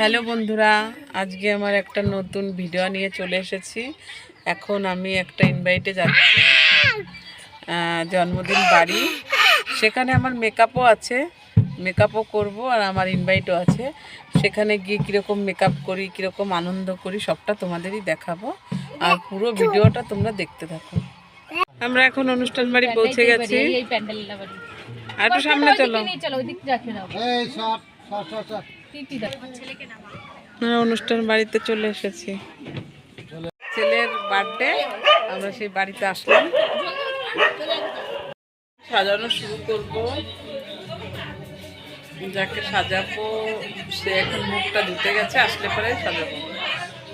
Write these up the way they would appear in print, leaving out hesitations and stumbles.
Hello বন্ধুরা, আজকে আমার একটা নতুন ভিডিও নিয়ে চলে এসেছি। এখন আমি একটা ইনভাইটে যাচ্ছি, জন্মদিন বাড়ি। সেখানে আমার মেকআপও আছে, মেকআপও করব, আর আমার ইনভাইটও আছে। সেখানে গিয়ে কীরকম মেকআপ করি, কীরকম আনন্দ করি, সবটা তোমাদেরই দেখাবো। আর পুরো ভিডিওটা তোমরা দেখতে থাকো। আমরা এখন অনুষ্ঠান বাড়ি পৌঁছে গেছি। আর একটু সামনে চলো। অনুষ্ঠান বাড়িতে চলে এসেছি, ছেলের বার্থডে। আমরা সেই বাড়িতে আসলাম, সাজানো শুরু করব। যাকে সাজাবো সে এখন মুখটা ধুতে গেছে, আসলে পরে সাজাবো,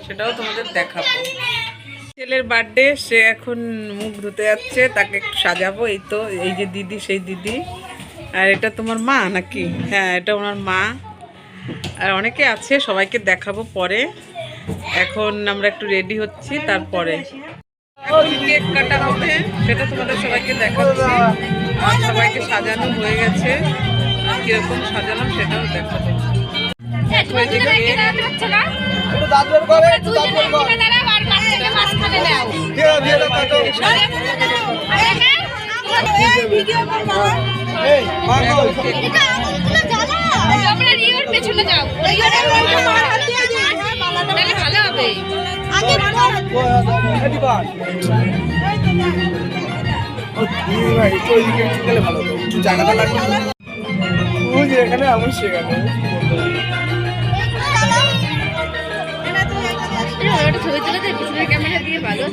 সেটাও তোমাদের দেখাবো। ছেলের বার্থডে, সে এখন মুখ ধুতে যাচ্ছে, তাকে একটু সাজাবো। এই তো, এই যে দিদি, সেই দিদি। আর এটা তোমার মা নাকি? হ্যাঁ, এটা ওনার মা। আর অনেকে আছে, সবাইকে দেখাবো পরে। এখন আমরা একটু রেডি হচ্ছি, তারপরে কেক কাটা হবে, সেটা তোমাদের সবাইকে দেখাচ্ছি। আর সবাইকে সাজানো হয়ে গেছে, কিরকম সাজানো সেটাও দেখাবো। পেছনে যাও, ভালো হবে। এখানে আমার সেখানে ছবি তুলে দেয় পিছনের ক্যামেরা দিয়ে ভালো।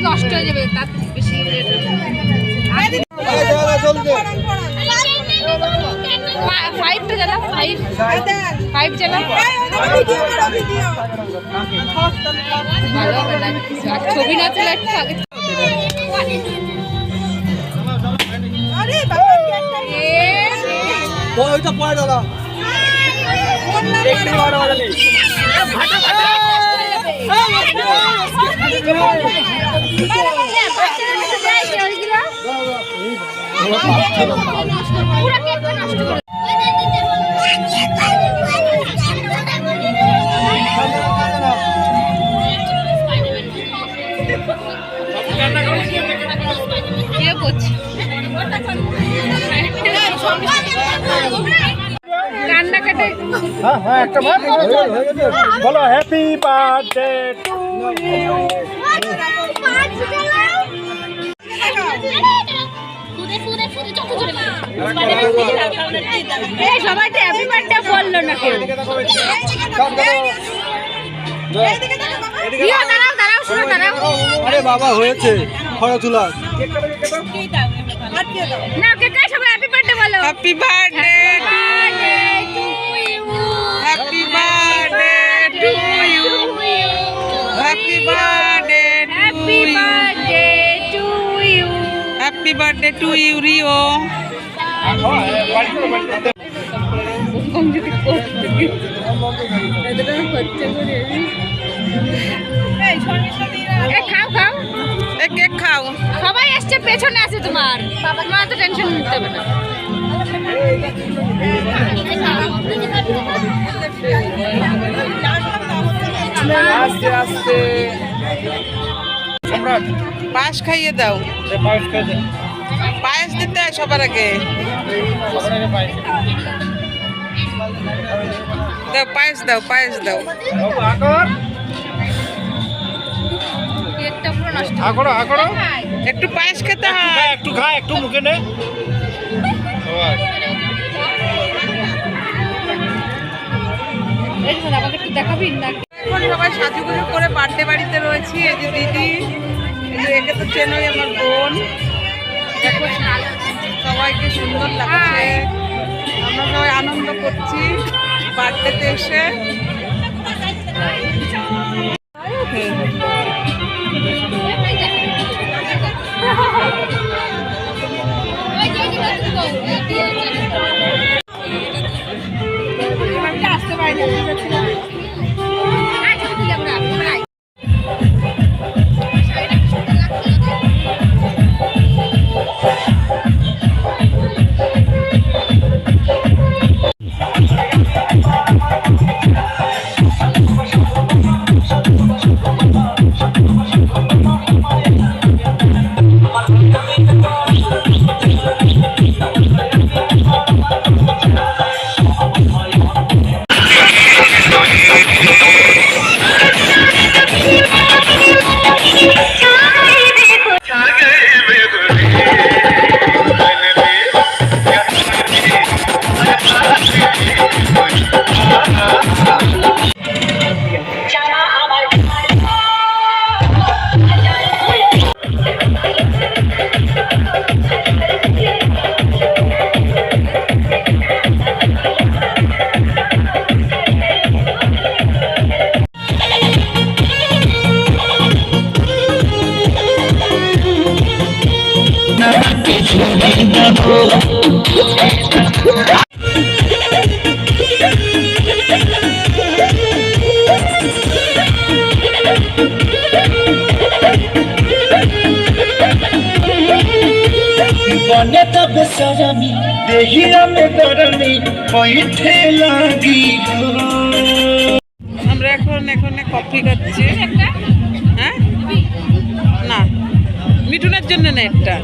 নষ্ট হয়ে যাবে, তার বেশি ফাইভটা জ্বালা, ফাইভ জ্বালা ভালো হবে না। ছবি না চলে একটু আগে কান্নাকাটি। বলো হ্যাপি বার্থডে টু ইউ। সবাই তো হ্যাপি বার্থডে বললো না কেউ। আরে বাবা, হয়েছে ফটো তোলা না, কেকাই সবাই হ্যাপি বার্থডে বলো। Happy birthday to you, happy birthday to you, happy birthday happy birthday to you, happy birthday to you Rio. খাও খাও, কেক খাও। সবাই আসছে, পেছনে আছে তোমার বাবা, তোমার তো টেনশন নিতে হবে না। আস্তে আস্তে পায়েস খাইয়ে দাও। পায়েস দিতে হয় সবার আগে। দাও পায়েস, দাও পায়েস, দাও। কেকটা পুরো নষ্ট। একটু পায়েস খেতে হয়। একটু খা, একটু মুখে নে। আমাকে একটু দেখাবি না? এখন সবাই সাজুগুজু করে বার্থডে বাড়িতে রয়েছি। এই যে দিদি, এই যে একে তো চেনই, আমার বোন। দেখো সবাইকে সুন্দর লাগছে, আমরা সবাই আনন্দ করছি বার্থডেতে এসে। আসতে পারি না। बने तब सजमी देहिया में गरमी बैठे लगी हो। আমরা এখন এখানে কফি খাচ্ছি। হ্যাঁ না মিঠুনের জন্য না একটা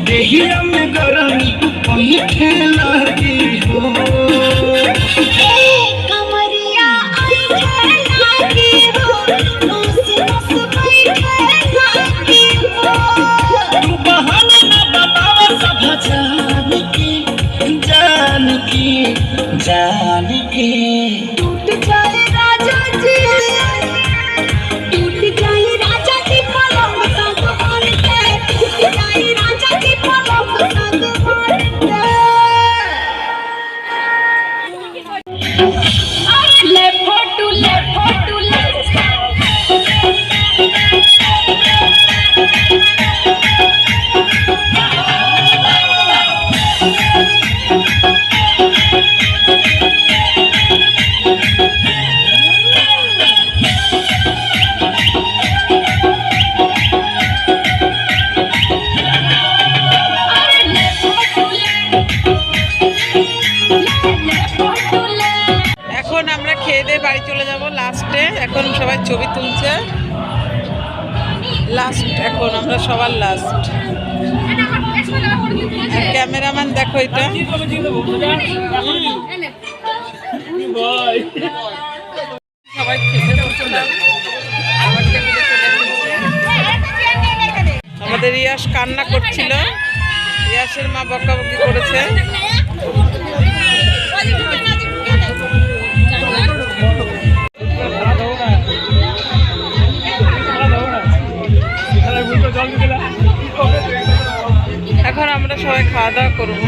देहिया में गरमी बैठे लगी हो। कमरिया लगी हो लगी हो। तू बहाना न बतावा सब जान के टूट जाए राजा जी, टूट जाए राजा जी पलंग संग भर के, टूट जाए राजा जी पलंग संग भर के। ले फोटू ले फोटू ले এখন আমরা খেয়ে দিয়ে বাড়ি চলে যাব লাস্টে। এখন সবাই ছবি তুলছে লাস্ট, এখন আমরা সবার লাস্ট। ক্যামেরাম্যান দেখো এটা সবাই খেতে বসলাম। আবার টেবিলে চলে এসেছে। আমাদের ইয়াস কান্না করছিল, ইয়াসের মা বকাবকি করেছে। এখন আমরা সবাই খাওয়া দাওয়া করবো।